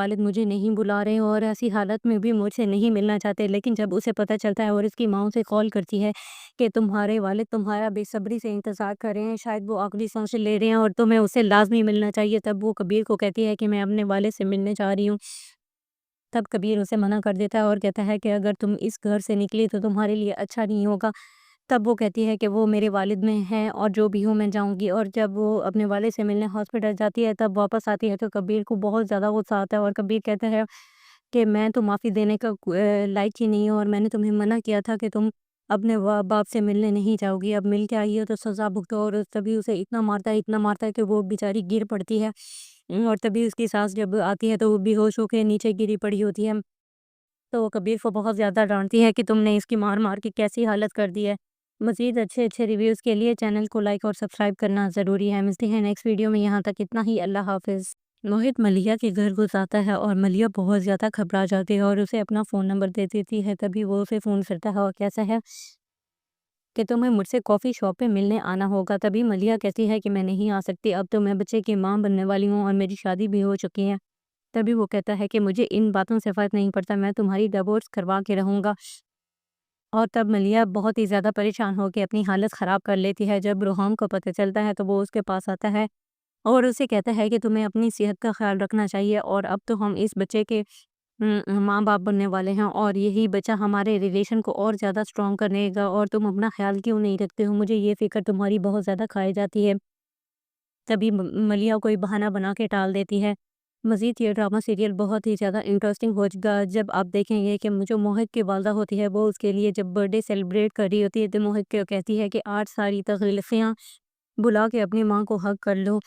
والد مجھے نہیں بلا رہے اور ایسی حالت میں بھی مجھ سے نہیں ملنا چاہتے، لیکن جب اسے پتہ چلتا ہے اور اس کی ماں اسے کال کرتی ہے کہ تمہارے والد تمہارا بے صبری سے انتظار کر رہے ہیں، شاید وہ آخری سانس لے رہے ہیں اور تمہیں اسے لازمی ملنا چاہیے، تب وہ کبیر کو کہتی ہے کہ میں اپنے والد سے ملنے جا رہی ہوں۔ تب کبیر اسے منع کر دیتا ہے اور کہتا ہے کہ اگر تم اس گھر سے نکلی تو تمہارے لیے اچھا نہیں ہوگا۔ تب وہ کہتی ہے کہ وہ میرے والد میں ہیں اور جو بھی ہوں میں جاؤں گی، اور جب وہ اپنے والد سے ملنے ہاسپٹل جاتی ہے تب واپس آتی ہے تو کبیر کو بہت زیادہ غصہ آتا ہے اور کبیر کہتا ہے کہ میں تو معافی دینے کا لائق ہی نہیں ہوں، اور میں نے تمہیں منع کیا تھا کہ تم اپنے باپ سے ملنے نہیں جاؤ گی، اب مل کے آئی ہو تو سزا بھگتو، اور تبھی اسے اتنا مارتا ہے کہ وہ بیچاری گر پڑتی ہے، اور تبھی اس کی ساس جب آتی ہے تو وہ بے ہوش ہو کے نیچے گری پڑی ہوتی ہے، تو وہ کبیر کو بہت زیادہ ڈانٹتی ہے کہ تم نے اس کی مار مار کے کیسی حالت کر دی ہے۔ مزید اچھے ریویوز کے لیے چینل کو لائک اور سبسکرائب کرنا ضروری ہے۔ ملتے ہیں نیکسٹ ویڈیو میں، یہاں تک اتنا ہی، اللہ حافظ۔ موہت ملیہ کے گھر گھس آتا ہے اور ملیہ بہت زیادہ گھبرا جاتی ہے اور اسے اپنا فون نمبر دے دیتی ہے، تبھی وہ اسے فون کرتا ہے اور کیسا ہے کہ تمہیں مجھ سے کافی شاپ پہ ملنے آنا ہوگا۔ تبھی ملیہ کہتی ہے کہ میں نہیں آ سکتی، اب تو میں بچے کی ماں بننے والی ہوں اور میری شادی بھی ہو چکی ہے۔ تبھی وہ کہتا ہے کہ مجھے ان باتوں سے فرق نہیں پڑتا، میں تمہاری ڈیورس کروا کے رہوں گا، اور تب ملیہ بہت ہی زیادہ پریشان ہو کے اپنی حالت خراب کر لیتی ہے۔ جب روحام کو پتہ چلتا ہے تو وہ اس کے پاس آتا ہے اور اسے کہتا ہے کہ تمہیں اپنی صحت کا خیال رکھنا چاہیے، اور اب تو ہم اس بچے کے ماں باپ بننے والے ہیں، اور یہی بچہ ہمارے ریلیشن کو اور زیادہ اسٹرانگ کرنے گا، اور تم اپنا خیال کیوں نہیں رکھتے ہو، مجھے یہ فکر تمہاری بہت زیادہ کھائی جاتی ہے۔ تبھی ملیہ کوئی بہانہ بنا کے ٹال دیتی ہے۔ مزید یہ ڈرامہ سیریل بہت ہی زیادہ انٹرسٹنگ ہو گا جب آپ دیکھیں گے کہ جو موہت کی والدہ ہوتی ہے وہ اس کے لیے جب برتھ ڈے سیلیبریٹ کر رہی ہوتی ہے تو موہت کو کہتی ہے کہ 8 ساری تغلفیاں بلا کے اپنی ماں کو حق کر لو،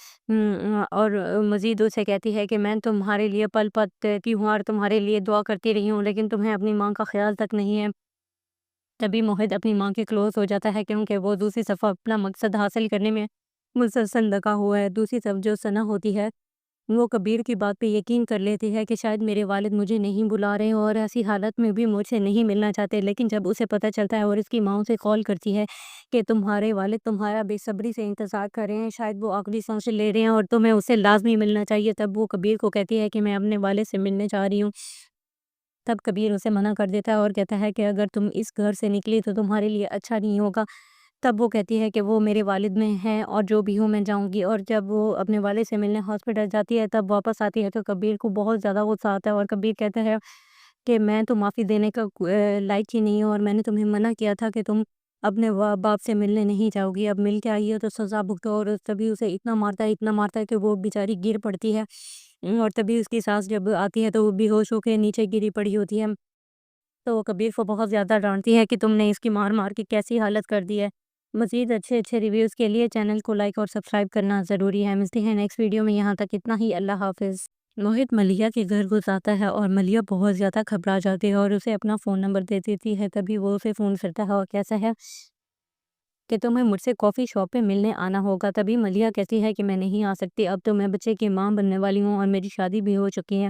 اور مزید اسے کہتی ہے کہ میں تمہارے لیے پل پل تیرتی ہوں اور تمہارے لیے دعا کرتی رہی ہوں، لیکن تمہیں اپنی ماں کا خیال تک نہیں ہے۔ تبھی موہت اپنی ماں کے کلوز ہو جاتا ہے کیونکہ وہ دوسری صفحہ اپنا مقصد حاصل کرنے میں مسلسل لگا ہوا ہے۔ دوسری طرف جو ثنا ہوتی ہے وہ کبیر کی بات پہ یقین کر لیتی ہے کہ شاید میرے والد مجھے نہیں بلا رہے اور ایسی حالت میں بھی مجھ سے نہیں ملنا چاہتے، لیکن جب اسے پتہ چلتا ہے اور اس کی ماں اسے کال کرتی ہے کہ تمہارے والد تمہارا بے صبری سے انتظار کر رہے ہیں، شاید وہ آخری سانس لے رہے ہیں اور تمہیں اسے لازمی ملنا چاہیے، تب وہ کبیر کو کہتی ہے کہ میں اپنے والد سے ملنے جا رہی ہوں۔ تب کبیر اسے منع کر دیتا ہے اور کہتا ہے کہ اگر تم اس گھر سے نکلی تو تمہارے لیے اچھا نہیں ہوگا۔ تب وہ کہتی ہے کہ وہ میرے والد میں ہیں اور جو بھی ہوں میں جاؤں گی، اور جب وہ اپنے والد سے ملنے ہاسپٹل جاتی ہے تب واپس آتی ہے تو کبیر کو بہت زیادہ غصہ آتا ہے اور کبیر کہتا ہے کہ میں تو معافی دینے کا لائق ہی نہیں ہوں، اور میں نے تمہیں منع کیا تھا کہ تم اپنے باپ سے ملنے نہیں جاؤ گی، اب مل کے آئی ہو تو سزا بھگتو، اور تبھی اسے اتنا مارتا ہے کہ وہ بیچاری گر پڑتی ہے، اور تبھی اس کی ساس جب آتی ہے تو وہ بے ہوش ہو کے نیچے گری پڑی ہوتی ہے، تو وہ کبیر کو بہت زیادہ ڈانٹتی ہے کہ تم نے اس کی مار مار کے کیسی حالت کر دی ہے۔ مزید اچھے ریویوز کے لیے چینل کو لائک اور سبسکرائب کرنا ضروری ہے۔ ملتے ہیں نیکسٹ ویڈیو میں، یہاں تک اتنا ہی، اللہ حافظ۔ موہت ملیہ کے گھر گھس آتا ہے اور ملیہ بہت زیادہ گھبرا جاتی ہے اور اسے اپنا فون نمبر دے دیتی ہے، تبھی وہ اسے فون کرتا ہے اور کیسا ہے کہ تمہیں مجھ سے کافی شاپ پہ ملنے آنا ہوگا۔ تبھی ملیہ کہتی ہے کہ میں نہیں آ سکتی، اب تو میں بچے کی ماں بننے والی ہوں اور میری شادی بھی ہو چکی ہے۔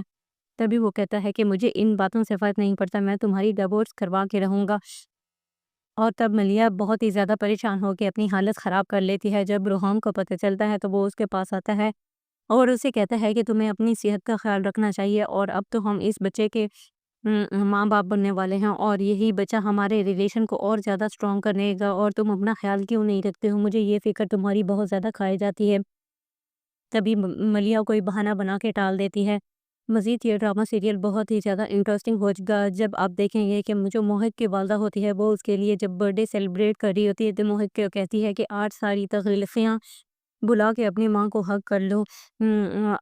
تبھی وہ کہتا ہے کہ مجھے ان باتوں سے فرق نہیں پڑتا، میں تمہاری ڈیورس کروا کے رہوں گا، اور تب ملیہ بہت ہی زیادہ پریشان ہو کے اپنی حالت خراب کر لیتی ہے۔ جب روحام کو پتہ چلتا ہے تو وہ اس کے پاس آتا ہے اور اسے کہتا ہے کہ تمہیں اپنی صحت کا خیال رکھنا چاہیے، اور اب تو ہم اس بچے کے ماں باپ بننے والے ہیں، اور یہی بچہ ہمارے ریلیشن کو اور زیادہ اسٹرانگ کرنے گا، اور تم اپنا خیال کیوں نہیں رکھتے ہو، مجھے یہ فکر تمہاری بہت زیادہ کھائی جاتی ہے۔ تبھی ملیہ کوئی بہانہ بنا کے ٹال دیتی ہے۔ مزید یہ ڈرامہ سیریل بہت ہی زیادہ انٹرسٹنگ ہو گا جب آپ دیکھیں گے کہ جو موہت کی والدہ ہوتی ہے وہ اس کے لیے جب برتھ ڈے سیلیبریٹ کر رہی ہوتی ہے تو موہت کو کہتی ہے کہ 8 ساری تغلفیاں بلا کے اپنی ماں کو حق کر لو،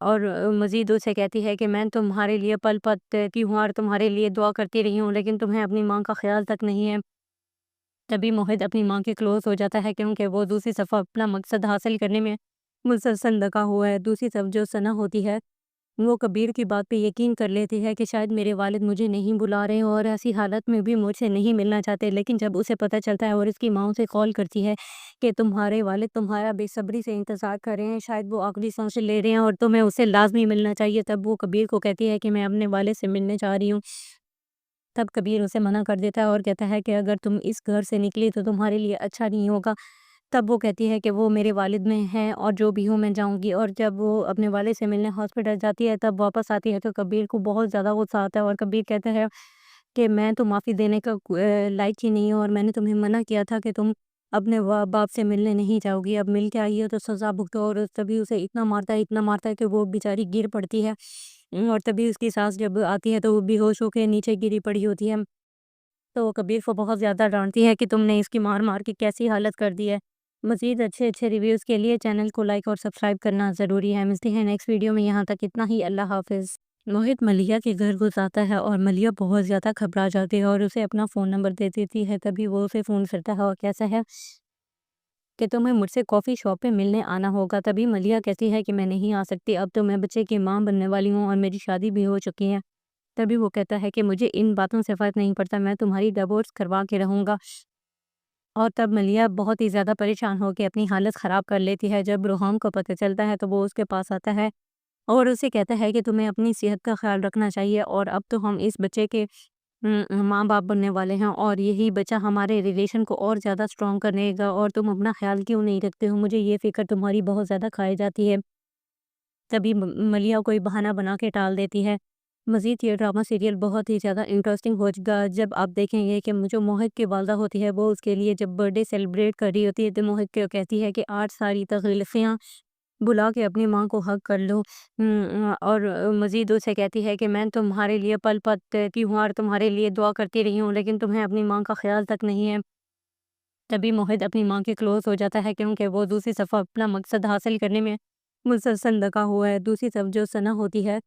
اور مزید اسے کہتی ہے کہ میں تمہارے لیے پل پل تیرتی ہوں اور تمہارے لیے دعا کرتی رہی ہوں، لیکن تمہیں اپنی ماں کا خیال تک نہیں ہے۔ تبھی موہت اپنی ماں کے کلوز ہو جاتا ہے کیونکہ وہ دوسری صفحہ اپنا مقصد حاصل کرنے میں مسلسل لگا ہوا ہے۔ دوسری طرف جو ثنا ہوتی ہے وہ کبیر کی بات پہ یقین کر لیتی ہے کہ شاید میرے والد مجھے نہیں بلا رہے اور ایسی حالت میں بھی مجھ سے نہیں ملنا چاہتے، لیکن جب اسے پتہ چلتا ہے اور اس کی ماں اسے کال کرتی ہے کہ تمہارے والد تمہارا بے صبری سے انتظار کر رہے ہیں، شاید وہ آخری سانس لے رہے ہیں اور تمہیں اسے لازمی ملنا چاہیے، تب وہ کبیر کو کہتی ہے کہ میں اپنے والد سے ملنے جا رہی ہوں۔ تب کبیر اسے منع کر دیتا ہے اور کہتا ہے کہ اگر تم اس گھر سے نکلی تو تمہارے لیے اچھا نہیں ہوگا۔ تب وہ کہتی ہے کہ وہ میرے والد میں ہیں اور جو بھی ہوں میں جاؤں گی، اور جب وہ اپنے والد سے ملنے ہاسپٹل جاتی ہے تب واپس آتی ہے تو کبیر کو بہت زیادہ غصہ آتا ہے، اور کبیر کہتا ہے کہ میں تو معافی دینے کا لائق ہی نہیں ہوں، اور میں نے تمہیں منع کیا تھا کہ تم اپنے باپ سے ملنے نہیں جاؤ گی، اب مل کے آئی ہو تو سزا بھگتو، اور تبھی اسے اتنا مارتا ہے کہ وہ بیچاری گر پڑتی ہے، اور تبھی اس کی ساس جب آتی ہے تو وہ بے ہوش ہو کے نیچے گری پڑی ہوتی ہے، تو وہ کبیر کو بہت زیادہ ڈانٹتی ہے کہ تم نے اس کی مار مار کے کیسی حالت کر دی ہے۔ مزید اچھے اچھے ریویوز کے لیے چینل کو لائک اور سبسکرائب کرنا ضروری ہے۔ ملتے ہیں نیکسٹ ویڈیو میں، یہاں تک اتنا ہی، اللہ حافظ۔ موہت ملیہ کے گھر گھس آتا ہے اور ملیہ بہت زیادہ گھبرا جاتی ہے اور اسے اپنا فون نمبر دے دیتی ہے، تبھی وہ اسے فون کرتا ہے اور کیسا ہے کہ تمہیں مجھ سے کافی شاپ پہ ملنے آنا ہوگا، تبھی ملیہ کہتی ہے کہ میں نہیں آ سکتی، اب تو میں بچے کی ماں بننے والی ہوں اور میری شادی بھی ہو چکی ہے، تبھی وہ کہتا ہے کہ مجھے ان باتوں سے فرق نہیں پڑتا، میں تمہاری ڈیورس کروا کے رہوں گا، اور تب ملیہ بہت ہی زیادہ پریشان ہو کے اپنی حالت خراب کر لیتی ہے۔ جب روحام کو پتہ چلتا ہے تو وہ اس کے پاس آتا ہے اور اسے کہتا ہے کہ تمہیں اپنی صحت کا خیال رکھنا چاہیے، اور اب تو ہم اس بچے کے ماں باپ بننے والے ہیں، اور یہی بچہ ہمارے ریلیشن کو اور زیادہ اسٹرانگ کرے گا، اور تم اپنا خیال کیوں نہیں رکھتے ہو، مجھے یہ فکر تمہاری بہت زیادہ کھائی جاتی ہے۔ تبھی ملیہ کوئی بہانہ بنا کے ٹال دیتی ہے۔ مزید یہ ڈرامہ سیریل بہت ہی زیادہ انٹرسٹنگ ہو گا جب آپ دیکھیں گے کہ جو موہت کی والدہ ہوتی ہے وہ اس کے لیے جب برتھ ڈے سیلیبریٹ کر رہی ہوتی ہے تو موہت کو کہتی ہے کہ 8 ساری تغلفیاں بلا کے اپنی ماں کو حق کر لو، اور مزید اسے کہتی ہے کہ میں تمہارے لیے پل پل رہتی ہوں اور تمہارے لیے دعا کرتی رہی ہوں، لیکن تمہیں اپنی ماں کا خیال تک نہیں ہے۔ تبھی موہت اپنی ماں کے کلوز ہو جاتا ہے کیونکہ وہ دوسری صفحہ اپنا مقصد حاصل کرنے میں مسلسل لگا ہوا ہے۔ دوسری طرف جو ثنا ہوتی ہے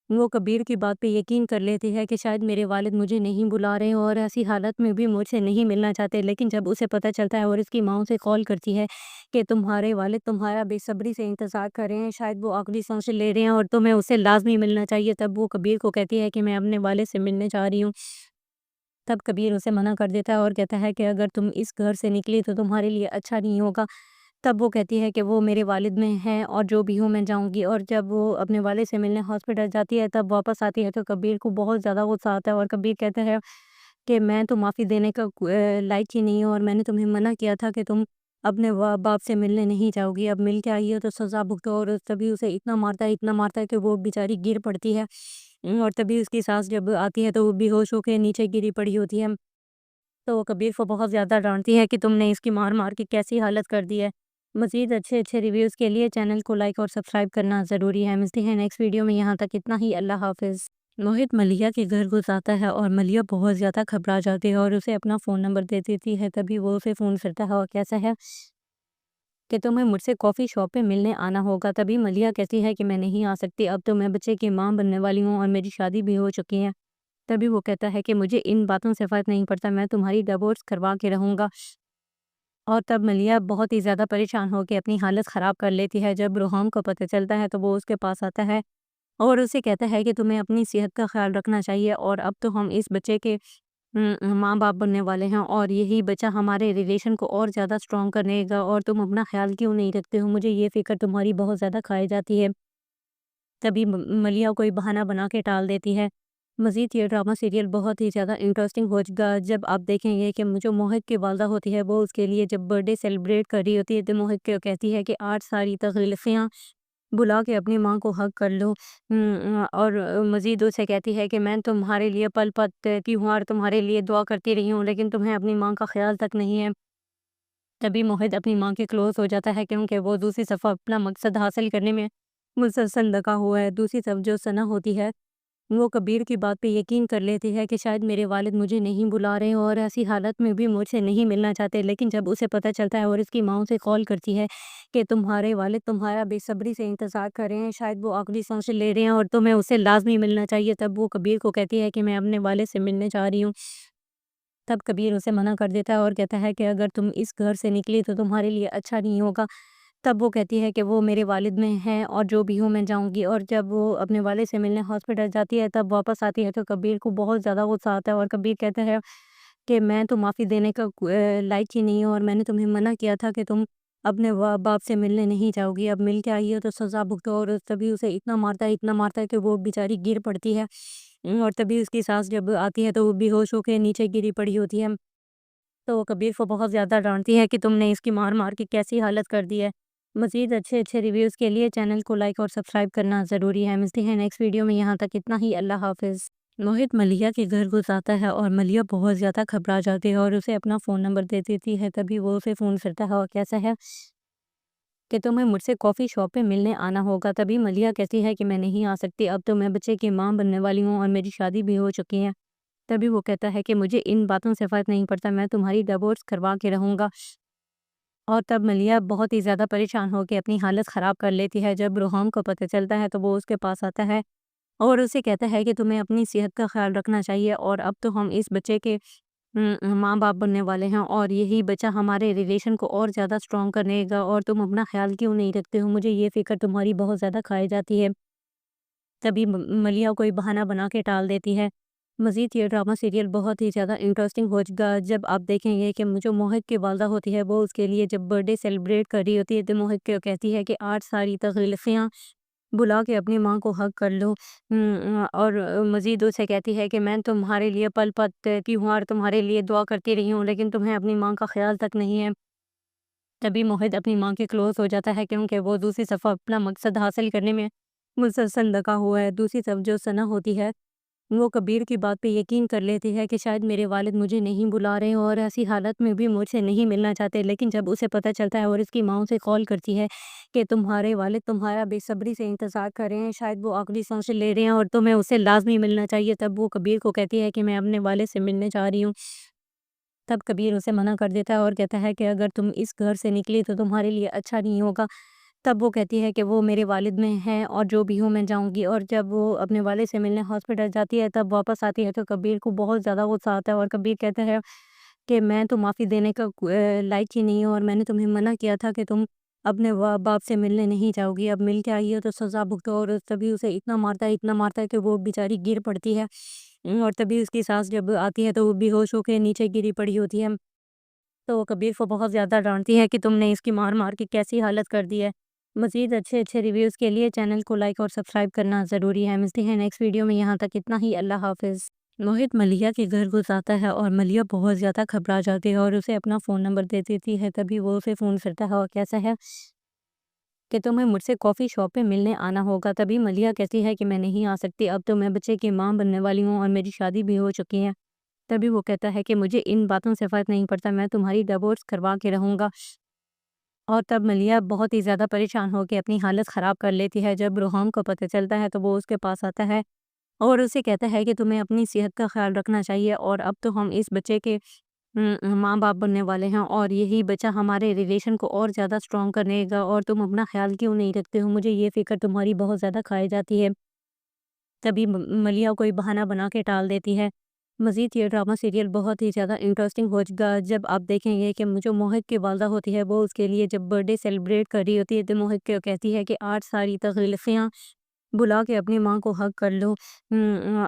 وہ کبیر کی بات پہ یقین کر لیتی ہے کہ شاید میرے والد مجھے نہیں بلا رہے اور ایسی حالت میں بھی مجھ سے نہیں ملنا چاہتے، لیکن جب اسے پتہ چلتا ہے اور اس کی ماں اسے کال کرتی ہے کہ تمہارے والد تمہارا بے صبری سے انتظار کر رہے ہیں، شاید وہ آخری سانس لے رہے ہیں اور تمہیں اسے لازمی ملنا چاہیے، تب وہ کبیر کو کہتی ہے کہ میں اپنے والد سے ملنے جا رہی ہوں۔ تب کبیر اسے منع کر دیتا ہے اور کہتا ہے کہ اگر تم اس گھر سے نکلی تو تمہارے لیے اچھا نہیں ہوگا۔ تب وہ کہتی ہے کہ وہ میرے والد میں ہیں اور جو بھی ہوں میں جاؤں گی، اور جب وہ اپنے والد سے ملنے ہاسپٹل جاتی ہے تب واپس آتی ہے تو کبیر کو بہت زیادہ غصہ آتا ہے، اور کبیر کہتا ہے کہ میں تو معافی دینے کا لائق ہی نہیں ہوں، اور میں نے تمہیں منع کیا تھا کہ تم اپنے باپ سے ملنے نہیں جاؤ گی، اب مل کے آئی ہو تو سزا بھگتو، اور تبھی اسے اتنا مارتا ہے کہ وہ بیچاری گر پڑتی ہے، اور تبھی اس کی ساس جب آتی ہے تو وہ بے ہوش ہو کے نیچے گری پڑی ہوتی ہے، تو وہ کبیر کو بہت زیادہ ڈانٹتی ہے کہ تم نے اس کی مار مار کے کیسی حالت کر دی ہے۔ مزید اچھے اچھے ریویوز کے لیے چینل کو لائک اور سبسکرائب کرنا ضروری ہے۔ ملتے ہیں نیکسٹ ویڈیو میں، یہاں تک اتنا ہی، اللہ حافظ۔ موہت ملیہ کے گھر گھس آتا ہے اور ملیہ بہت زیادہ گھبرا جاتی ہے اور اسے اپنا فون نمبر دے دیتی ہے، تبھی وہ اسے فون کرتا ہے اور کیسا ہے کہ تمہیں مجھ سے کافی شاپ پہ ملنے آنا ہوگا، تبھی ملیہ کہتی ہے کہ میں نہیں آ سکتی، اب تو میں بچے کی ماں بننے والی ہوں اور میری شادی بھی ہو چکی ہے، تبھی وہ کہتا ہے کہ مجھے ان باتوں سے فرق نہیں پڑتا، میں تمہاری ڈیورس کروا کے رہوں گا، اور تب ملیہ بہت ہی زیادہ پریشان ہو کے اپنی حالت خراب کر لیتی ہے۔ جب روحام کو پتہ چلتا ہے تو وہ اس کے پاس آتا ہے اور اسے کہتا ہے کہ تمہیں اپنی صحت کا خیال رکھنا چاہیے، اور اب تو ہم اس بچے کے ماں باپ بننے والے ہیں، اور یہی بچہ ہمارے ریلیشن کو اور زیادہ اسٹرانگ کرے گا، اور تم اپنا خیال کیوں نہیں رکھتے ہو، مجھے یہ فکر تمہاری بہت زیادہ کھائی جاتی ہے۔ تبھی ملیہ کوئی بہانہ بنا کے ٹال دیتی ہے۔ مزید یہ ڈرامہ سیریل بہت ہی زیادہ انٹرسٹنگ ہو گا جب آپ دیکھیں گے کہ جو موہت کی والدہ ہوتی ہے وہ اس کے لیے جب برتھ ڈے سیلیبریٹ کر رہی ہوتی ہے تو موہت کو کہتی ہے کہ 8 ساری تغلفیاں بلا کے اپنی ماں کو حق کر لو، اور مزید اسے کہتی ہے کہ میں تمہارے لیے پل پل رہتی ہوں اور تمہارے لیے دعا کرتی رہی ہوں، لیکن تمہیں اپنی ماں کا خیال تک نہیں ہے۔ تبھی موہت اپنی ماں کے کلوز ہو جاتا ہے کیونکہ وہ دوسری صفحہ اپنا مقصد حاصل کرنے میں مسلسل لگا ہوا ہے۔ دوسری طرف جو ثنا ہوتی ہے وہ کبیر کی بات پہ یقین کر لیتی ہے کہ شاید میرے والد مجھے نہیں بلا رہے اور ایسی حالت میں بھی مجھ سے نہیں ملنا چاہتے، لیکن جب اسے پتہ چلتا ہے اور اس کی ماں اسے کال کرتی ہے کہ تمہارے والد تمہارا بے صبری سے انتظار کر رہے ہیں، شاید وہ آخری سانس لے رہے ہیں اور تمہیں اسے لازمی ملنا چاہیے، تب وہ کبیر کو کہتی ہے کہ میں اپنے والد سے ملنے جا رہی ہوں۔ تب کبیر اسے منع کر دیتا ہے اور کہتا ہے کہ اگر تم اس گھر سے نکلی تو تمہارے لیے اچھا نہیں ہوگا۔ تب وہ کہتی ہے کہ وہ میرے والد میں ہیں اور جو بھی ہوں میں جاؤں گی، اور جب وہ اپنے والد سے ملنے ہاسپٹل جاتی ہے تب واپس آتی ہے تو کبیر کو بہت زیادہ غصہ آتا ہے، اور کبیر کہتا ہے کہ میں تو معافی دینے کا لائق ہی نہیں ہوں، اور میں نے تمہیں منع کیا تھا کہ تم اپنے باپ سے ملنے نہیں جاؤ گی، اب مل کے آئی ہو تو سزا بھگتو، اور تبھی اسے اتنا مارتا ہے کہ وہ بیچاری گر پڑتی ہے، اور تبھی اس کی ساس جب آتی ہے تو وہ بے ہوش ہو کے نیچے گری پڑی ہوتی ہے، تو وہ کبیر کو بہت زیادہ ڈانٹتی ہے کہ تم نے اس کی مار مار کے کیسی حالت کر دی ہے۔ مزید اچھے اچھے ریویوز کے لیے چینل کو لائک اور سبسکرائب کرنا ضروری ہے۔ ملتے ہیں نیکسٹ ویڈیو میں، یہاں تک اتنا ہی، اللہ حافظ۔ موہت ملیحہ کے گھر گھس آتا ہے اور ملیحہ بہت زیادہ گھبرا جاتی ہے اور اسے اپنا فون نمبر دے دیتی ہے۔ تبھی وہ اسے فون کرتا ہے اور کیسا ہے کہ تمہیں مجھ سے کافی شاپ پہ ملنے آنا ہوگا۔ تبھی ملیحہ کہتی ہے کہ میں نہیں آ سکتی، اب تو میں بچے کی ماں بننے والی ہوں اور میری شادی بھی ہو چکی ہے۔ تبھی وہ کہتا ہے کہ مجھے ان باتوں سے فرق نہیں پڑتا، میں تمہاری ڈیورس کروا کے رہوں گا۔ اور تب ملیحہ بہت ہی زیادہ پریشان ہو کے اپنی حالت خراب کر لیتی ہے۔ جب روحام کو پتہ چلتا ہے تو وہ اس کے پاس آتا ہے اور اسے کہتا ہے کہ تمہیں اپنی صحت کا خیال رکھنا چاہیے، اور اب تو ہم اس بچے کے ماں باپ بننے والے ہیں، اور یہی بچہ ہمارے ریلیشن کو اور زیادہ اسٹرانگ کرنے گا، اور تم اپنا خیال کیوں نہیں رکھتے ہو؟ مجھے یہ فکر تمہاری بہت زیادہ کھائی جاتی ہے۔ تبھی ملیحہ کوئی بہانہ بنا کے ٹال دیتی ہے۔ مزید یہ ڈرامہ سیریل بہت ہی زیادہ انٹرسٹنگ ہو گا جب آپ دیکھیں گے کہ جو موہت کی والدہ ہوتی ہے وہ اس کے لیے جب برتھ ڈے سیلیبریٹ کر رہی ہوتی ہے تو موہت کو کہتی ہے کہ 8 ساری تغلفیاں بلا کے اپنی ماں کو حق کر لو، اور مزید اسے کہتی ہے کہ میں تمہارے لیے پل پل تیرتی ہوں اور تمہارے لیے دعا کرتی رہی ہوں، لیکن تمہیں اپنی ماں کا خیال تک نہیں ہے۔ تبھی موہت اپنی ماں کے کلوز ہو جاتا ہے کیونکہ وہ دوسری صفحہ اپنا مقصد حاصل کرنے میں مسلسل لگا ہوا ہے۔ دوسری طرف جو ثنا ہوتی ہے وہ کبیر کی بات پہ یقین کر لیتی ہے کہ شاید میرے والد مجھے نہیں بلا رہے اور ایسی حالت میں بھی مجھ سے نہیں ملنا چاہتے، لیکن جب اسے پتہ چلتا ہے اور اس کی ماں اسے کال کرتی ہے کہ تمہارے والد تمہارا بے صبری سے انتظار کر رہے ہیں، شاید وہ آخری سانس لے رہے ہیں اور تمہیں اسے لازمی ملنا چاہیے، تب وہ کبیر کو کہتی ہے کہ میں اپنے والد سے ملنے جا رہی ہوں۔ تب کبیر اسے منع کر دیتا ہے اور کہتا ہے کہ اگر تم اس گھر سے نکلی تو تمہارے لیے اچھا نہیں ہوگا۔ تب وہ کہتی ہے کہ وہ میرے والد میں ہیں اور جو بھی ہوں میں جاؤں گی، اور جب وہ اپنے والد سے ملنے ہاسپٹل جاتی ہے تب واپس آتی ہے تو کبیر کو بہت زیادہ غصہ آتا ہے اور کبیر کہتا ہے کہ میں تو معافی دینے کا لائق ہی نہیں ہوں، اور میں نے تمہیں منع کیا تھا کہ تم اپنے باپ سے ملنے نہیں جاؤ گی، اب مل کے آئی ہو تو سزا بھگتو، اور تبھی اسے اتنا مارتا ہے کہ وہ بیچاری گر پڑتی ہے، اور تبھی اس کی ساس جب آتی ہے تو وہ بے ہوش ہو کے نیچے گری پڑی ہوتی ہے۔ تو وہ کبیر کو بہت زیادہ ڈانٹتی ہے کہ تم نے اس کی مار مار کے کیسی حالت کر دی ہے۔ مزید اچھے اچھے ریویوز کے لیے چینل کو لائک اور سبسکرائب کرنا ضروری ہے۔ ملتے ہیں نیکسٹ ویڈیو میں، یہاں تک اتنا ہی، اللہ حافظ۔ موہت ملیحہ کے گھر گھس آتا ہے اور ملیحہ بہت زیادہ گھبرا جاتی ہے اور اسے اپنا فون نمبر دے دیتی ہے۔ تبھی وہ اسے فون کرتا ہے اور کیسا ہے کہ تمہیں مجھ سے کافی شاپ پہ ملنے آنا ہوگا۔ تبھی ملیحہ کہتی ہے کہ میں نہیں آ سکتی، اب تو میں بچے کی ماں بننے والی ہوں اور میری شادی بھی ہو چکی ہے۔ تبھی وہ کہتا ہے کہ مجھے ان باتوں سے فرق نہیں پڑتا، میں تمہاری ڈیورس کروا کے رہوں گا۔ اور تب ملیحہ بہت ہی زیادہ پریشان ہو کے اپنی حالت خراب کر لیتی ہے۔ جب روحام کو پتہ چلتا ہے تو وہ اس کے پاس آتا ہے اور اسے کہتا ہے کہ تمہیں اپنی صحت کا خیال رکھنا چاہیے، اور اب تو ہم اس بچے کے ماں باپ بننے والے ہیں، اور یہی بچہ ہمارے ریلیشن کو اور زیادہ اسٹرانگ کرنے گا، اور تم اپنا خیال کیوں نہیں رکھتے ہو؟ مجھے یہ فکر تمہاری بہت زیادہ کھائی جاتی ہے۔ تبھی ملیحہ کوئی بہانہ بنا کے ٹال دیتی ہے۔ مزید یہ ڈرامہ سیریل بہت ہی زیادہ انٹرسٹنگ ہو گا جب آپ دیکھیں گے کہ جو موہت کی والدہ ہوتی ہے وہ اس کے لیے جب برتھ ڈے سیلیبریٹ کر رہی ہوتی ہے تو موہت کو کہتی ہے کہ 8 ساری تغلفیاں بلا کے اپنی ماں کو حق کر لو،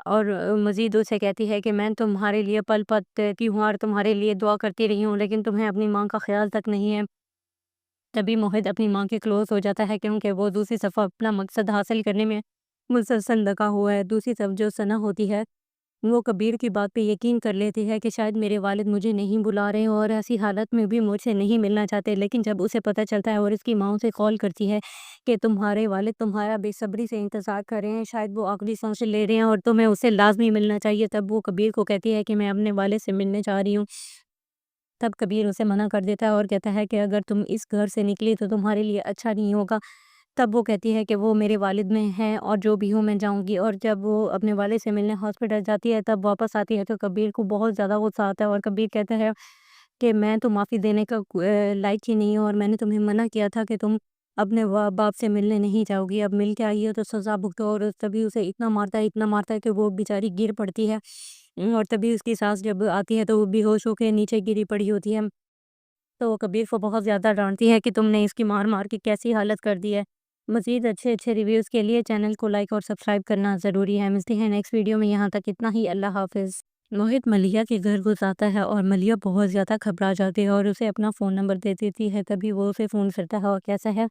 اور مزید اسے کہتی ہے کہ میں تمہارے لیے پل پل تیرتی ہوں اور تمہارے لیے دعا کرتی رہی ہوں، لیکن تمہیں اپنی ماں کا خیال تک نہیں ہے۔ تبھی موہت اپنی ماں کے کلوز ہو جاتا ہے کیونکہ وہ دوسری صفحہ اپنا مقصد حاصل کرنے میں مسلسل لگا ہوا ہے۔ دوسری طرف جو ثنا ہوتی ہے وہ کبیر کی بات پہ یقین کر لیتی ہے کہ شاید میرے والد مجھے نہیں بلا رہے اور ایسی حالت میں بھی مجھ سے نہیں ملنا چاہتے، لیکن جب اسے پتہ چلتا ہے اور اس کی ماں اسے کال کرتی ہے کہ تمہارے والد تمہارا بے صبری سے انتظار کر رہے ہیں، شاید وہ آخری سانس لے رہے ہیں اور تمہیں اسے لازمی ملنا چاہیے، تب وہ کبیر کو کہتی ہے کہ میں اپنے والد سے ملنے جا رہی ہوں۔ تب کبیر اسے منع کر دیتا ہے اور کہتا ہے کہ اگر تم اس گھر سے نکلی تو تمہارے لیے اچھا نہیں ہوگا۔ تب وہ کہتی ہے کہ وہ میرے والد میں ہیں اور جو بھی ہوں میں جاؤں گی، اور جب وہ اپنے والد سے ملنے ہاسپٹل جاتی ہے تب واپس آتی ہے تو کبیر کو بہت زیادہ غصہ آتا ہے اور کبیر کہتا ہے کہ میں تو معافی دینے کا لائق ہی نہیں ہوں، اور میں نے تمہیں منع کیا تھا کہ تم اپنے باپ سے ملنے نہیں جاؤ گی، اب مل کے آئی ہو تو سزا بھگتو، اور تبھی اسے اتنا مارتا ہے کہ وہ بیچاری گر پڑتی ہے، اور تبھی اس کی ساس جب آتی ہے تو وہ بے ہوش ہو کے نیچے گری پڑی ہوتی ہے۔ تو وہ کبیر کو بہت زیادہ ڈانٹتی ہے کہ تم نے اس کی مار مار کے کیسی حالت کر دی ہے۔ مزید اچھے اچھے ریویوز کے لیے چینل کو لائک اور سبسکرائب کرنا ضروری ہے۔ ملتے ہیں نیکسٹ ویڈیو میں، یہاں تک اتنا ہی، اللہ حافظ۔ موہت ملیحہ کے گھر گھس آتا ہے اور ملیحہ بہت زیادہ گھبرا جاتی ہے اور اسے اپنا فون نمبر دے دیتی ہے، تبھی وہ اسے فون کرتا ہے اور کیسا ہے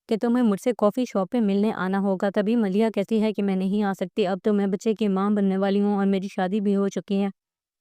کہ تمہیں مجھ سے کافی شاپ پہ ملنے آنا ہوگا۔ تبھی ملیحہ کہتی ہے کہ میں نہیں آ سکتی، اب تو میں بچے کی ماں بننے والی ہوں اور میری شادی بھی ہو چکی ہے۔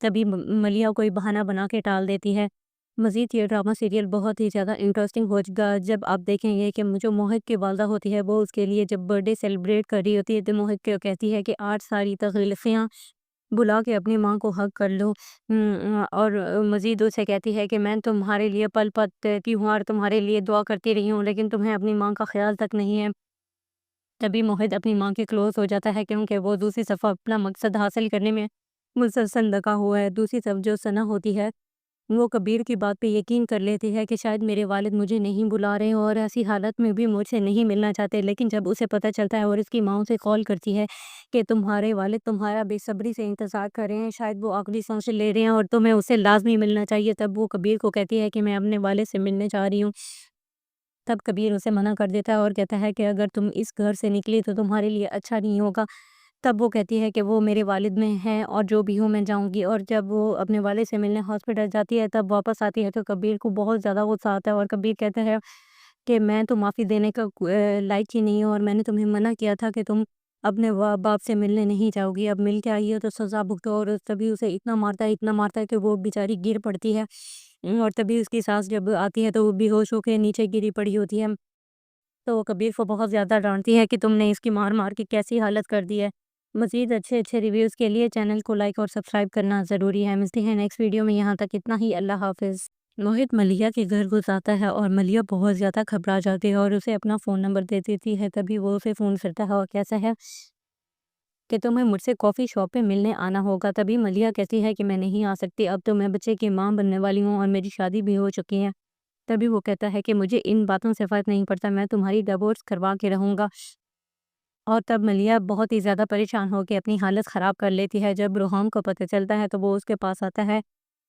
تبھی ملیحہ کوئی بہانہ بنا کے ٹال دیتی ہے۔ مزید یہ ڈرامہ سیریل بہت ہی زیادہ انٹرسٹنگ ہو گا جب آپ دیکھیں گے کہ جو موہت کی والدہ ہوتی ہے وہ اس کے لیے جب برتھ ڈے سیلیبریٹ کر رہی ہوتی ہے تو موہت کو کہتی ہے کہ 8 ساری تغلفیاں بلا کے اپنی ماں کو حق کر لو، اور مزید اسے کہتی ہے کہ میں تمہارے لیے پل پل تیرتی ہوں اور تمہارے لیے دعا کرتی رہی ہوں، لیکن تمہیں اپنی ماں کا خیال تک نہیں ہے۔ تبھی موہد اپنی ماں کے کلوز ہو جاتا ہے کیونکہ وہ دوسری صفحہ اپنا مقصد حاصل کرنے میں مسلسل لگا ہوا ہے۔ دوسری طرف جو ثنا ہوتی ہے وہ کبیر کی بات پہ یقین کر لیتی ہے کہ شاید میرے والد مجھے نہیں بلا رہے اور ایسی حالت میں بھی مجھ سے نہیں ملنا چاہتے، لیکن جب اسے پتہ چلتا ہے اور اس کی ماں اسے کال کرتی ہے کہ تمہارے والد تمہارا بے صبری سے انتظار کر رہے ہیں، شاید وہ آخری سانس لے رہے ہیں اور تمہیں اسے لازمی ملنا چاہیے، تب وہ کبیر کو کہتی ہے کہ میں اپنے والد سے ملنے جا رہی ہوں۔ تب کبیر اسے منع کر دیتا ہے اور کہتا ہے کہ اگر تم اس گھر سے نکلی تو تمہارے لیے اچھا نہیں ہوگا۔ تب وہ کہتی ہے کہ وہ میرے والد میں ہیں اور جو بھی ہوں میں جاؤں گی، اور جب وہ اپنے والد سے ملنے ہاسپٹل جاتی ہے تب واپس آتی ہے تو کبیر کو بہت زیادہ غصہ آتا ہے اور کبیر کہتا ہے کہ میں تو معافی دینے کا لائق ہی نہیں ہوں، اور میں نے تمہیں منع کیا تھا کہ تم اپنے باپ سے ملنے نہیں جاؤ گی، اب مل کے آئی ہو تو سزا بھگتو، اور تبھی اسے اتنا مارتا ہے کہ وہ بیچاری گر پڑتی ہے، اور تبھی اس کی ساس جب آتی ہے تو وہ بے ہوش ہو کے نیچے گری پڑی ہوتی ہے، تو وہ کبیر کو بہت زیادہ ڈانٹتی ہے کہ تم نے اس کی مار مار کے کیسی حالت کر دی ہے۔ مزید اچھے ریویوز کے لیے چینل کو لائک اور سبسکرائب کرنا ضروری ہے۔ ملتے ہیں نیکسٹ ویڈیو میں، یہاں تک اتنا ہی، اللہ حافظ۔ موہت ملیحہ کے گھر گھساتا ہے اور ملیحہ بہت زیادہ گھبرا جاتی ہے اور اسے اپنا فون نمبر دے دیتی ہے، تبھی وہ اسے فون کرتا ہے اور کیسا ہے کہ تمہیں مجھ سے کافی شاپ پہ ملنے آنا ہوگا۔ تبھی ملیحہ کہتی ہے کہ میں نہیں آ سکتی، اب تو میں بچے کی ماں بننے والی ہوں اور میری شادی بھی ہو چکی ہے۔ تبھی وہ کہتا ہے کہ مجھے ان باتوں سے فرق نہیں پڑتا، میں تمہاری ڈیورس کروا کے رہوں گا، اور تب ملیحہ بہت ہی زیادہ پریشان ہو کے اپنی حالت خراب کر لیتی ہے۔ جب روحام کو پتہ چلتا ہے تو وہ اس کے پاس آتا ہے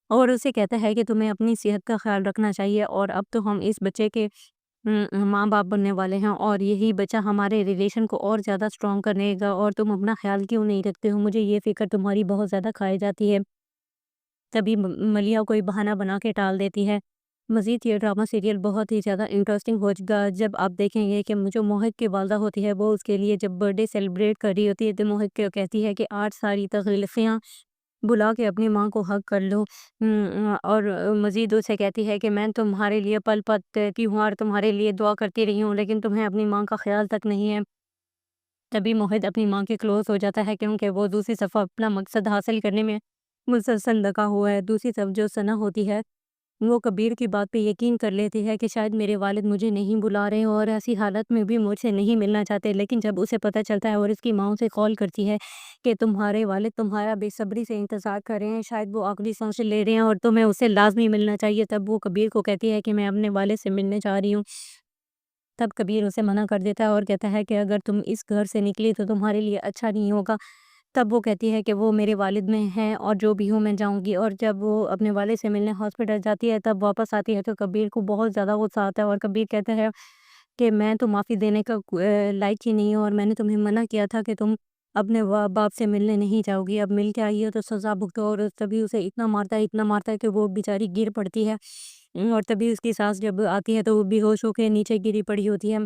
اور اسے کہتا ہے کہ تمہیں اپنی صحت کا خیال رکھنا چاہیے، اور اب تو ہم اس بچے کے ماں باپ بننے والے ہیں اور یہی بچہ ہمارے ریلیشن کو اور زیادہ سٹرونگ کرنے گا، اور تم اپنا خیال کیوں نہیں رکھتے ہو، مجھے یہ فکر تمہاری بہت زیادہ کھائی جاتی ہے۔ تبھی ملیحہ کوئی بہانہ بنا کے ٹال دیتی ہے۔ مزید یہ ڈرامہ سیریل بہت ہی زیادہ انٹرسٹنگ ہو گا جب آپ دیکھیں گے کہ جو موہت کی والدہ ہوتی ہے وہ اس کے لیے جب برتھ ڈے سیلیبریٹ کر رہی ہوتی ہے تو موہت کو کہتی ہے کہ 8 ساری تغلفیاں بلا کے اپنی ماں کو حق کر لو، اور مزید اسے کہتی ہے کہ میں تمہارے لیے پل پل تیرتی ہوں اور تمہارے لیے دعا کرتی رہی ہوں، لیکن تمہیں اپنی ماں کا خیال تک نہیں ہے۔ تبھی موہد اپنی ماں کے کلوز ہو جاتا ہے کیونکہ وہ دوسری صفحہ اپنا مقصد حاصل کرنے میں مسلسل لگا ہوا ہے۔ دوسری طرف جو ثنا ہوتی ہے وہ کبیر کی بات پہ یقین کر لیتی ہے کہ شاید میرے والد مجھے نہیں بلا رہے اور ایسی حالت میں بھی مجھ سے نہیں ملنا چاہتے، لیکن جب اسے پتہ چلتا ہے اور اس کی ماں اسے کال کرتی ہے کہ تمہارے والد تمہارا بے صبری سے انتظار کر رہے ہیں، شاید وہ آخری سانس لے رہے ہیں اور تمہیں اسے لازمی ملنا چاہیے، تب وہ کبیر کو کہتی ہے کہ میں اپنے والد سے ملنے جا رہی ہوں۔ تب کبیر اسے منع کر دیتا ہے اور کہتا ہے کہ اگر تم اس گھر سے نکلی تو تمہارے لیے اچھا نہیں ہوگا۔ تب وہ کہتی ہے کہ وہ میرے والد میں ہیں اور جو بھی ہوں میں جاؤں گی، اور جب وہ اپنے والد سے ملنے ہاسپٹل جاتی ہے تب واپس آتی ہے تو کبیر کو بہت زیادہ غصہ آتا ہے اور کبیر کہتا ہے کہ میں تو معافی دینے کا لائق ہی نہیں ہوں، اور میں نے تمہیں منع کیا تھا کہ تم اپنے باپ سے ملنے نہیں جاؤ گی، اب مل کے آئی ہو تو سزا بھگتو، اور تبھی اسے اتنا مارتا ہے کہ وہ بیچاری گر پڑتی ہے، اور تبھی اس کی ساس جب آتی ہے تو وہ بے ہوش ہو کے نیچے گری پڑی ہوتی ہے،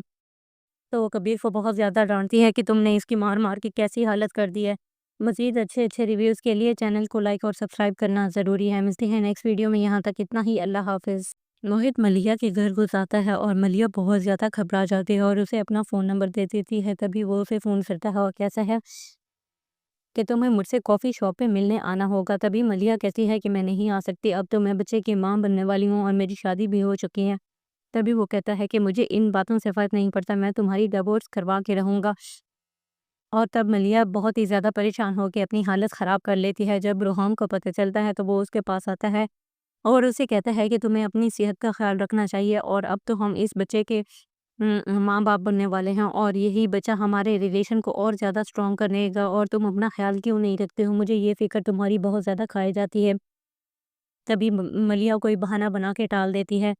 تو وہ کبیر کو بہت زیادہ ڈانٹتی ہے کہ تم نے اس کی مار مار کے کیسی حالت کر دی ہے۔ مزید اچھے ریویوز کے لیے چینل کو لائک اور سبسکرائب کرنا ضروری ہے۔ ملتے ہیں نیکسٹ ویڈیو میں، یہاں تک اتنا ہی، اللہ حافظ۔ موہت ملیحہ کے گھر گھساتا ہے اور ملیحہ بہت زیادہ گھبرا جاتی ہے اور اسے اپنا فون نمبر دے دیتی ہے، تبھی وہ اسے فون کرتا ہے اور کیسا ہے کہ تمہیں مجھ سے کافی شاپ پہ ملنے آنا ہوگا۔ تبھی ملیحہ کہتی ہے کہ میں نہیں آ سکتی، اب تو میں بچے کی ماں بننے والی ہوں اور میری شادی بھی ہو چکی ہے۔ تبھی وہ کہتا ہے کہ مجھے ان باتوں سے فرق نہیں پڑتا، میں تمہاری ڈیورس کروا کے رہوں گا، اور تب ملیحہ بہت ہی زیادہ پریشان ہو کے اپنی حالت خراب کر لیتی ہے۔ جب روحام کو پتہ چلتا ہے تو وہ اس کے پاس آتا ہے اور اسے کہتا ہے کہ تمہیں اپنی صحت کا خیال رکھنا چاہیے، اور اب تو ہم اس بچے کے ماں باپ بننے والے ہیں اور یہی بچہ ہمارے ریلیشن کو اور زیادہ سٹرونگ کرنے گا، اور تم اپنا خیال کیوں نہیں رکھتے ہو، مجھے یہ فکر تمہاری بہت زیادہ کھائی جاتی ہے۔ تبھی ملیحہ کوئی بہانہ بنا کے ٹال دیتی ہے۔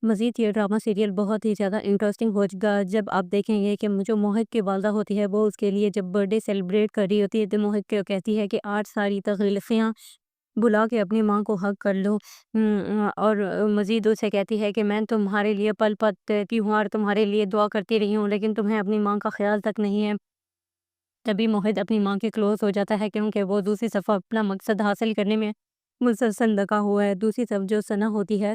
مزید یہ ڈرامہ سیریل بہت ہی زیادہ انٹرسٹنگ ہو گا جب آپ دیکھیں گے کہ جو موہت کی والدہ ہوتی ہے وہ اس کے لیے جب برتھ ڈے سیلیبریٹ کر رہی ہوتی ہے تو موہت کو کہتی ہے کہ 8 ساری تغلفیاں بلا کے اپنی ماں کو حق کر لو، اور مزید اسے کہتی ہے کہ میں تمہارے لیے پل پل تیرتی ہوں اور تمہارے لیے دعا کرتی رہی ہوں، لیکن تمہیں اپنی ماں کا خیال تک نہیں ہے۔ تبھی موہت اپنی ماں کے کلوز ہو جاتا ہے کیونکہ وہ دوسری صفحہ اپنا مقصد حاصل کرنے میں مسلسل لگا ہوا ہے۔ دوسری طرف جو ثنا ہوتی ہے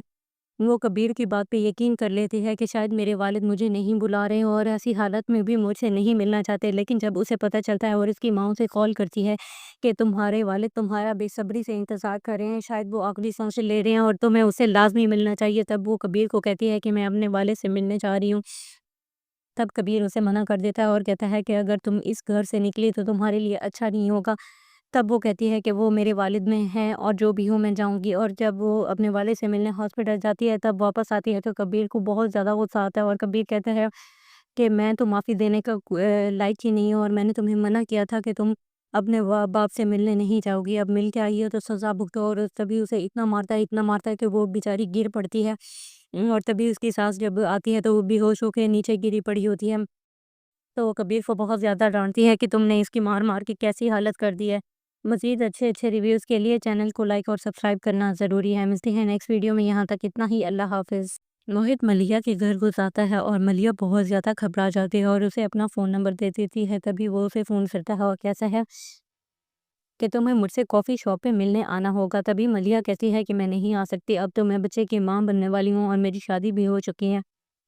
وہ کبیر کی بات پہ یقین کر لیتی ہے کہ شاید میرے والد مجھے نہیں بلا رہے اور ایسی حالت میں بھی مجھ سے نہیں ملنا چاہتے، لیکن جب اسے پتہ چلتا ہے اور اس کی ماں اسے کال کرتی ہے کہ تمہارے والد تمہارا بے صبری سے انتظار کر رہے ہیں، شاید وہ آخری سانس لے رہے ہیں اور تمہیں اسے لازمی ملنا چاہیے، تب وہ کبیر کو کہتی ہے کہ میں اپنے والد سے ملنے جا رہی ہوں۔ تب کبیر اسے منع کر دیتا ہے اور کہتا ہے کہ اگر تم اس گھر سے نکلی تو تمہارے لیے اچھا نہیں ہوگا۔ تب وہ کہتی ہے کہ وہ میرے والد میں ہیں اور جو بھی ہو میں جاؤں گی، اور جب وہ اپنے والد سے ملنے ہاسپٹل جاتی ہے تب واپس آتی ہے تو کبیر کو بہت زیادہ غصہ آتا ہے اور کبیر کہتا ہے کہ میں تو معافی دینے کا لائق ہی نہیں ہوں، اور میں نے تمہیں منع کیا تھا کہ تم اپنے باپ سے ملنے نہیں جاؤ گی، اب مل کے آئی ہو تو سزا بھگتو، اور تبھی اسے اتنا مارتا ہے کہ وہ بیچاری گر پڑتی ہے، اور تبھی اس کی ساس جب آتی ہے تو وہ بے ہوش ہو کے نیچے گری پڑی ہوتی ہے، تو وہ کبیر کو بہت زیادہ ڈانٹتی ہے کہ تم نے اس کی مار مار کے کیسی حالت کر دی ہے۔ مزید اچھے ریویوز کے لیے چینل کو لائک اور سبسکرائب کرنا ضروری ہے۔ ملتے ہیں نیکسٹ ویڈیو میں، یہاں تک اتنا ہی، اللہ حافظ۔ موہت ملیہ کے گھر گھس آتا ہے اور ملیہ بہت زیادہ گھبرا جاتی ہے اور اسے اپنا فون نمبر دے دیتی ہے، تبھی وہ اسے فون کرتا ہے اور کیسا ہے کہ تمہیں مجھ سے کافی شاپ پہ ملنے آنا ہوگا۔ تبھی ملیہ کہتی ہے کہ میں نہیں آ سکتی، اب تو میں بچے کی ماں بننے والی ہوں اور میری شادی بھی ہو چکی ہے۔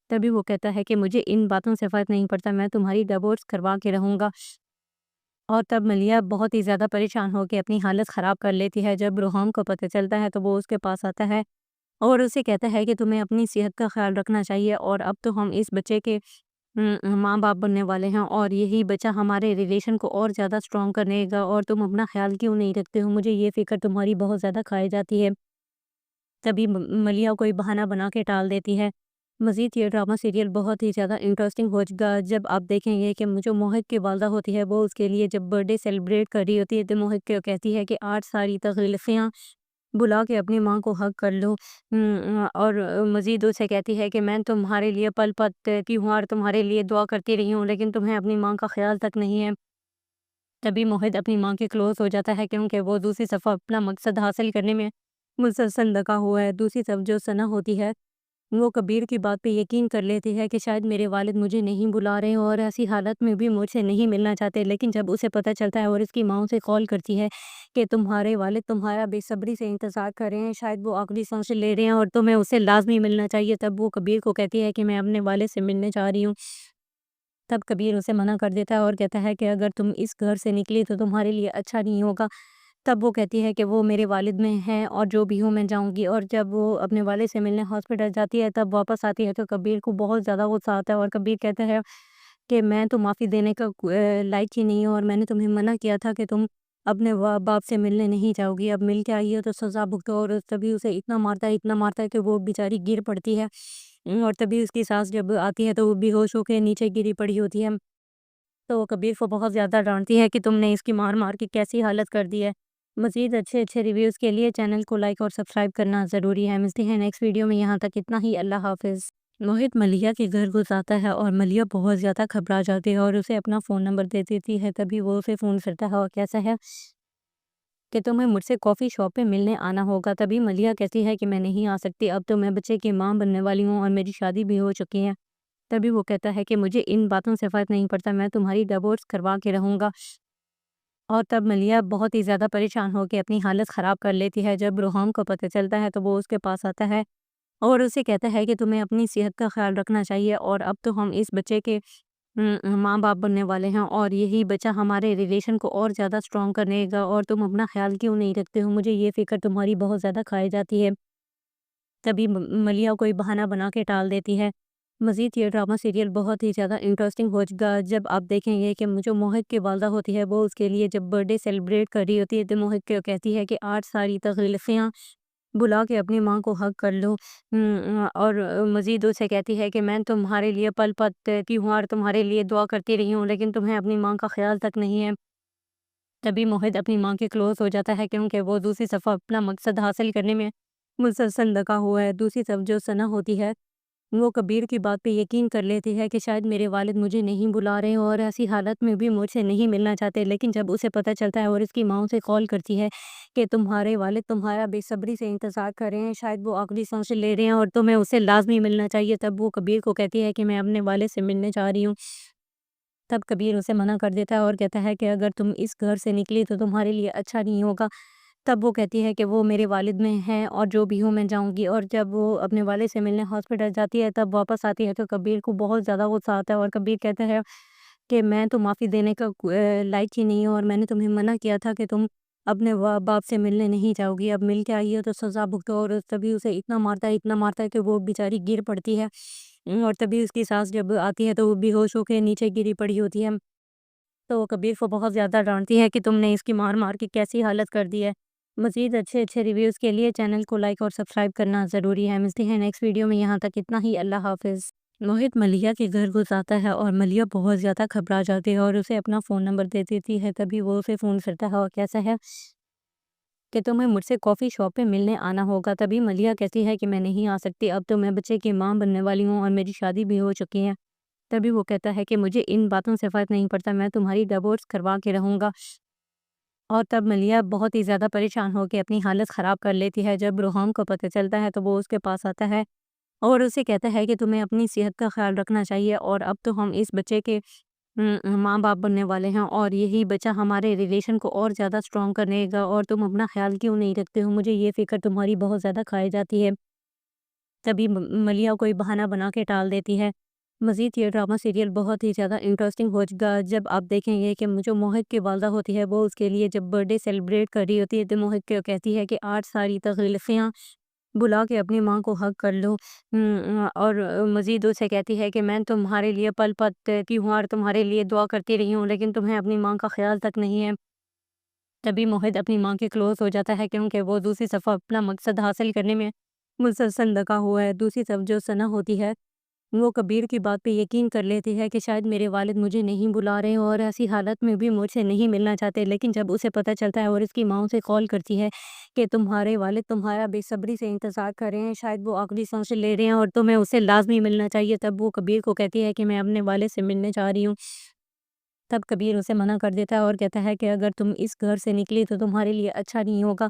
تبھی وہ کہتا ہے کہ مجھے ان باتوں سے فرق نہیں پڑتا، میں تمہاری ڈیورس کروا کے رہوں گا، اور تب ملیہ بہت ہی زیادہ پریشان ہو کے اپنی حالت خراب کر لیتی ہے۔ جب روحام کو پتہ چلتا ہے تو وہ اس کے پاس آتا ہے اور اسے کہتا ہے کہ تمہیں اپنی صحت کا خیال رکھنا چاہیے، اور اب تو ہم اس بچے کے ماں باپ بننے والے ہیں، اور یہی بچہ ہمارے ریلیشن کو اور زیادہ سٹرونگ کرنے گا، اور تم اپنا خیال کیوں نہیں رکھتے ہو، مجھے یہ فکر تمہاری بہت زیادہ کھائی جاتی ہے۔ تبھی ملیہ کوئی بہانہ بنا کے ٹال دیتی ہے۔ مزید یہ ڈرامہ سیریل بہت ہی زیادہ انٹرسٹنگ ہو گا جب آپ دیکھیں گے کہ جو موہت کی والدہ ہوتی ہے وہ اس کے لیے جب برتھ ڈے سیلیبریٹ کر رہی ہوتی ہے تو موہت کو کہتی ہے کہ 8 ساری تغلقیاں بلا کے اپنی ماں کو حق کر لو، اور مزید اسے کہتی ہے کہ میں تمہارے لیے پل پل تڑپتی ہوں اور تمہارے لیے دعا کرتی رہی ہوں، لیکن تمہیں اپنی ماں کا خیال تک نہیں ہے۔ تبھی موہت اپنی ماں کے کلوز ہو جاتا ہے کیونکہ وہ دوسری صفحہ اپنا مقصد حاصل کرنے میں مسلسل لگا ہوا ہے۔ دوسری طرف جو ثنا ہوتی ہے وہ کبیر کی بات پہ یقین کر لیتی ہے کہ شاید میرے والد مجھے نہیں بلا رہے اور ایسی حالت میں بھی مجھ سے نہیں ملنا چاہتے، لیکن جب اسے پتہ چلتا ہے اور اس کی ماں اسے کال کرتی ہے کہ تمہارے والد تمہارا بے صبری سے انتظار کر رہے ہیں، شاید وہ آخری سانس لے رہے ہیں اور تمہیں اسے لازمی ملنا چاہیے، تب وہ کبیر کو کہتی ہے کہ میں اپنے والد سے ملنے جا رہی ہوں۔ تب کبیر اسے منع کر دیتا ہے اور کہتا ہے کہ اگر تم اس گھر سے نکلی تو تمہارے لیے اچھا نہیں ہوگا۔ تب وہ کہتی ہے کہ وہ میرے والد میں ہیں اور جو بھی ہو میں جاؤں گی، اور جب وہ اپنے والد سے ملنے ہاسپٹل جاتی ہے تب واپس آتی ہے تو کبیر کو بہت زیادہ غصہ آتا ہے اور کبیر کہتا ہے کہ میں تو معافی دینے کا لائق ہی نہیں ہوں، اور میں نے تمہیں منع کیا تھا کہ تم اپنے باپ سے ملنے نہیں جاؤ گی، اب مل کے آئی ہو تو سزا بھگتو، اور تبھی اسے اتنا مارتا ہے کہ وہ بیچاری گر پڑتی ہے، اور تبھی اس کی ساس جب آتی ہے تو وہ بے ہوش ہو کے نیچے گری پڑی ہوتی ہے، تو وہ کبیر کو بہت زیادہ ڈانٹتی ہے کہ تم نے اس کی مار مار کے کیسی حالت کر دی ہے۔ مزید اچھے ریویوز کے لیے چینل کو لائک اور سبسکرائب کرنا ضروری ہے۔ ملتے ہیں نیکسٹ ویڈیو میں، یہاں تک اتنا ہی، اللہ حافظ۔ موہت ملیہ کے گھر گھس آتا ہے اور ملیہ بہت زیادہ گھبرا جاتی ہے اور اسے اپنا فون نمبر دے دیتی ہے، تبھی وہ اسے فون کرتا ہے اور کیسا ہے کہ تمہیں مجھ سے کافی شاپ پہ ملنے آنا ہوگا۔ تبھی ملیہ کہتی ہے کہ میں نہیں آ سکتی، اب تو میں بچے کی ماں بننے والی ہوں اور میری شادی بھی ہو چکی ہے۔ تبھی وہ کہتا ہے کہ مجھے ان باتوں سے فرق نہیں پڑتا، میں تمہاری ڈیورس کروا کے رہوں گا، اور تب ملیہ بہت ہی زیادہ پریشان ہو کے اپنی حالت خراب کر لیتی ہے۔ جب روحام کو پتہ چلتا ہے تو وہ اس کے پاس آتا ہے اور اسے کہتا ہے کہ تمہیں اپنی صحت کا خیال رکھنا چاہیے، اور اب تو ہم اس بچے کے ماں باپ بننے والے ہیں، اور یہی بچہ ہمارے ریلیشن کو اور زیادہ سٹرونگ کرنے گا، اور تم اپنا خیال کیوں نہیں رکھتے ہو، مجھے یہ فکر تمہاری بہت زیادہ کھائی جاتی ہے۔ تبھی ملیہ کوئی بہانہ بنا کے ٹال دیتی ہے۔ مزید یہ ڈرامہ سیریل بہت ہی زیادہ انٹرسٹنگ ہو گا جب آپ دیکھیں گے کہ جو موہت کی والدہ ہوتی ہے وہ اس کے لیے جب برتھ ڈے سیلیبریٹ کر رہی ہوتی ہے تو موہت کو کہتی ہے کہ 8 ساری تغلقیاں بلا کے اپنی ماں کو حق کر لو، اور مزید اسے کہتی ہے کہ میں تمہارے لیے پل پل تڑپتی ہوں اور تمہارے لیے دعا کرتی رہی ہوں، لیکن تمہیں اپنی ماں کا خیال تک نہیں ہے۔ تبھی موہت اپنی ماں کے کلوز ہو جاتا ہے کیونکہ وہ دوسری صفحہ اپنا مقصد حاصل کرنے میں مسلسل لگا ہوا ہے۔ دوسری طرف جو ثنا ہوتی ہے وہ کبیر کی بات پہ یقین کر لیتی ہے کہ شاید میرے والد مجھے نہیں بلا رہے اور ایسی حالت میں بھی مجھ سے نہیں ملنا چاہتے، لیکن جب اسے پتہ چلتا ہے اور اس کی ماں اسے کال کرتی ہے کہ تمہارے والد تمہارا بے صبری سے انتظار کر رہے ہیں، شاید وہ آخری سانس لے رہے ہیں اور تمہیں اسے لازمی ملنا چاہیے، تب وہ کبیر کو کہتی ہے کہ میں اپنے والد سے ملنے جا رہی ہوں۔ تب کبیر اسے منع کر دیتا ہے اور کہتا ہے کہ اگر تم اس گھر سے نکلی تو تمہارے لیے اچھا نہیں ہوگا۔ تب وہ کہتی ہے کہ وہ میرے والد میں ہیں اور جو بھی ہوں میں جاؤں گی، اور جب وہ اپنے والد سے ملنے ہاسپٹل جاتی ہے تب واپس آتی ہے تو کبیر کو بہت زیادہ غصہ آتا ہے، اور کبیر کہتا ہے کہ میں تو معافی دینے کا لائق ہی نہیں ہوں، اور میں نے تمہیں منع کیا تھا کہ تم اپنے باپ سے ملنے نہیں جاؤ گی، اب مل کے آئی ہو تو سزا بھگتو، اور تبھی اسے اتنا مارتا ہے کہ وہ بیچاری گر پڑتی ہے، اور تبھی اس کی ساس جب آتی ہے تو وہ بے ہوش ہو کے نیچے گری پڑی ہوتی ہے، تو وہ کبیر کو بہت زیادہ ڈانٹتی ہے کہ تم نے اس کی مار مار کے کیسی حالت کر دی ہے۔ مزید اچھے ریویوز کے لیے چینل کو لائک اور سبسکرائب کرنا ضروری ہے۔ ملتے ہیں نیکسٹ ویڈیو میں، یہاں تک اتنا ہی، اللہ حافظ۔ موہت ملیہ کے گھر گھس آتا ہے اور ملیہ بہت زیادہ گھبرا جاتی ہے اور اسے اپنا فون نمبر دے دیتی ہے، تبھی وہ اسے فون کرتا ہے اور کیسا ہے کہ تمہیں مجھ سے کافی شاپ پہ ملنے آنا ہوگا، تبھی ملیہ کہتی ہے کہ میں نہیں آ سکتی، اب تو میں بچے کی ماں بننے والی ہوں اور میری شادی بھی ہو چکی ہے۔ تبھی وہ کہتا ہے کہ مجھے ان باتوں سے فرق نہیں پڑتا، میں تمہاری ڈیورس کروا کے رہوں گا، اور تب ملیہ بہت ہی زیادہ پریشان ہو کے اپنی حالت خراب کر لیتی ہے۔ جب روحان کو پتہ چلتا ہے تو وہ اس کے پاس آتا ہے اور اسے کہتا ہے کہ تمہیں اپنی صحت کا خیال رکھنا چاہیے، اور اب تو ہم اس بچے کے ماں باپ بننے والے ہیں، اور یہی بچہ ہمارے ریلیشن کو اور زیادہ سٹرونگ کرنے گا، اور تم اپنا خیال کیوں نہیں رکھتے ہو، مجھے یہ فکر تمہاری بہت زیادہ کھائی جاتی ہے۔ تبھی ملیہ کوئی بہانہ بنا کے ٹال دیتی ہے۔ مزید یہ ڈرامہ سیریل بہت ہی زیادہ انٹرسٹنگ ہو گا جب آپ دیکھیں گے کہ جو موہت کی والدہ ہوتی ہے وہ اس کے لیے جب برتھ ڈے سیلیبریٹ کر رہی ہوتی ہے تو موہت کو کہتی ہے کہ 8 ساری تغلقیاں بلا کے اپنی ماں کو حگ کر لو، اور مزید اسے کہتی ہے کہ میں تمہارے لیے پل پت کی ہوں اور تمہارے لیے دعا کرتی رہی ہوں، لیکن تمہیں اپنی ماں کا خیال تک نہیں ہے۔ تبھی موہت اپنی ماں کے کلوز ہو جاتا ہے کیونکہ وہ دوسری صرف اپنا مقصد حاصل کرنے میں مسلسل لگا ہوا ہے۔ دوسری طرف جو ثنا ہوتی ہے وہ کبیر کی بات پہ یقین کر لیتی ہے کہ شاید میرے والد مجھے نہیں بلا رہے اور ایسی حالت میں بھی مجھ سے نہیں ملنا چاہتے، لیکن جب اسے پتہ چلتا ہے اور اس کی ماں اسے کال کرتی ہے کہ تمہارے والد تمہارا بے صبری سے انتظار کر رہے ہیں، شاید وہ آخری سانس لے رہے ہیں اور تمہیں اسے لازمی ملنا چاہیے، تب وہ کبیر کو کہتی ہے کہ میں اپنے والد سے ملنے جا رہی ہوں۔ تب کبیر اسے منع کر دیتا ہے اور کہتا ہے کہ اگر تم اس گھر سے نکلی تو تمہارے لیے اچھا نہیں ہوگا۔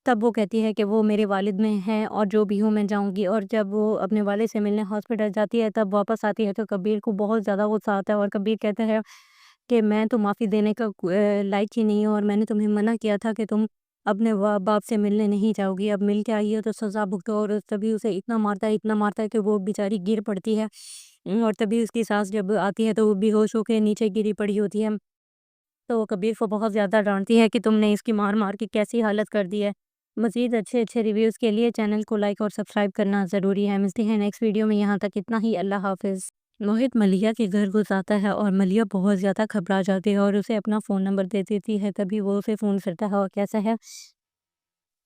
تب وہ کہتی ہے کہ وہ میرے والد میں ہیں اور جو بھی ہوں میں جاؤں گی، اور جب وہ اپنے والد سے ملنے ہاسپٹل جاتی ہے تب واپس آتی ہے تو کبیر کو بہت زیادہ غصہ آتا ہے، اور کبیر کہتا ہے کہ میں تو معافی دینے کا لائق ہی نہیں ہوں، اور میں نے تمہیں منع کیا تھا کہ تم اپنے باپ سے ملنے نہیں جاؤ گی، اب مل کے آئی ہو تو سزا بھگتو، اور تبھی اسے اتنا مارتا ہے کہ وہ بیچاری گر پڑتی ہے، اور تبھی اس کی ساس جب آتی ہے تو وہ بے ہوش ہو کے نیچے گری پڑی ہوتی ہے، تو وہ کبیر کو بہت زیادہ ڈانٹتی ہے کہ تم نے اس کی مار مار کے کیسی حالت کر دی ہے۔ مزید اچھے ریویوز کے لیے چینل کو لائک اور سبسکرائب کرنا ضروری ہے۔ ملتے ہیں نیکسٹ ویڈیو میں، یہاں تک اتنا ہی، اللہ حافظ۔ موہت ملیہ کے گھر گھس آتا ہے اور ملیہ بہت زیادہ گھبرا جاتی ہے اور اسے اپنا فون نمبر دے دیتی ہے، تبھی وہ اسے فون کرتا ہے اور کیسا ہے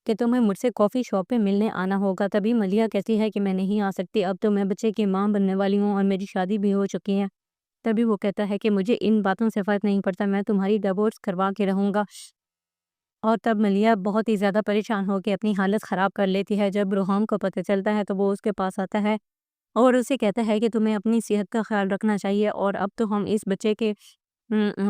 کہ تمہیں مجھ سے کافی شاپ پہ ملنے آنا ہوگا، تبھی ملیہ کہتی ہے کہ میں نہیں آ سکتی، اب تو میں بچے کی ماں بننے والی ہوں اور میری شادی بھی ہو چکی ہے۔ تبھی وہ کہتا ہے کہ مجھے ان باتوں سے فرق نہیں پڑتا، میں تمہاری ڈیورس کروا کے رہوں گا، اور تب ملیہ بہت ہی زیادہ پریشان ہو کے اپنی حالت خراب کر لیتی ہے۔ جب روحان کو پتہ چلتا ہے تو وہ اس کے پاس آتا ہے اور اسے کہتا ہے کہ تمہیں اپنی صحت کا خیال رکھنا چاہیے، اور اب تو ہم اس بچے کے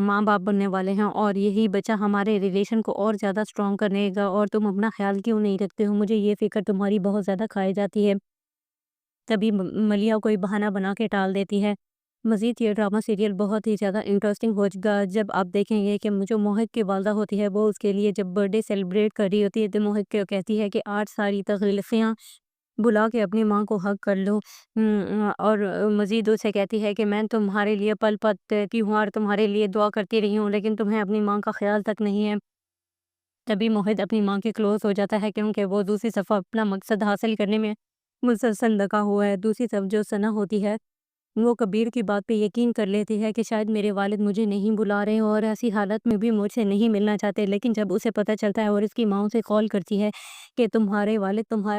ماں باپ بننے والے ہیں، اور یہی بچہ ہمارے ریلیشن کو اور زیادہ سٹرونگ کرنے گا، اور تم اپنا خیال کیوں نہیں رکھتے ہو، مجھے یہ فکر تمہاری بہت زیادہ کھائی جاتی ہے۔ تبھی ملیہ کوئی بہانہ بنا کے ٹال دیتی ہے۔ مزید یہ ڈرامہ سیریل بہت ہی زیادہ انٹرسٹنگ ہو گا جب آپ دیکھیں گے کہ جو موہت کی والدہ ہوتی ہے وہ اس کے لیے جب برتھ ڈے سیلیبریٹ کر رہی ہوتی ہے تو موہت کو کہتی ہے کہ 8 ساری تغلقیاں بلا کے اپنی ماں کو حگ کر لو، اور مزید اسے کہتی ہے کہ میں تمہارے لیے پل پت کی ہوں اور تمہارے لیے دعا کرتی رہی ہوں، لیکن تمہیں اپنی ماں کا خیال تک نہیں ہے۔ تبھی موہت اپنی ماں کے کلوز ہو جاتا ہے کیونکہ وہ دوسری صرف اپنا مقصد حاصل کرنے میں مسلسل لگا ہوا ہے۔ دوسری طرف جو ثنا ہوتی ہے وہ کبیر کی بات پہ یقین کر لیتی ہے کہ شاید میرے والد مجھے نہیں بلا رہے اور ایسی حالت میں بھی مجھ سے نہیں ملنا چاہتے، لیکن جب اسے پتہ چلتا ہے اور اس کی ماں اسے کال کرتی ہے کہ تمہارے والد تمہارا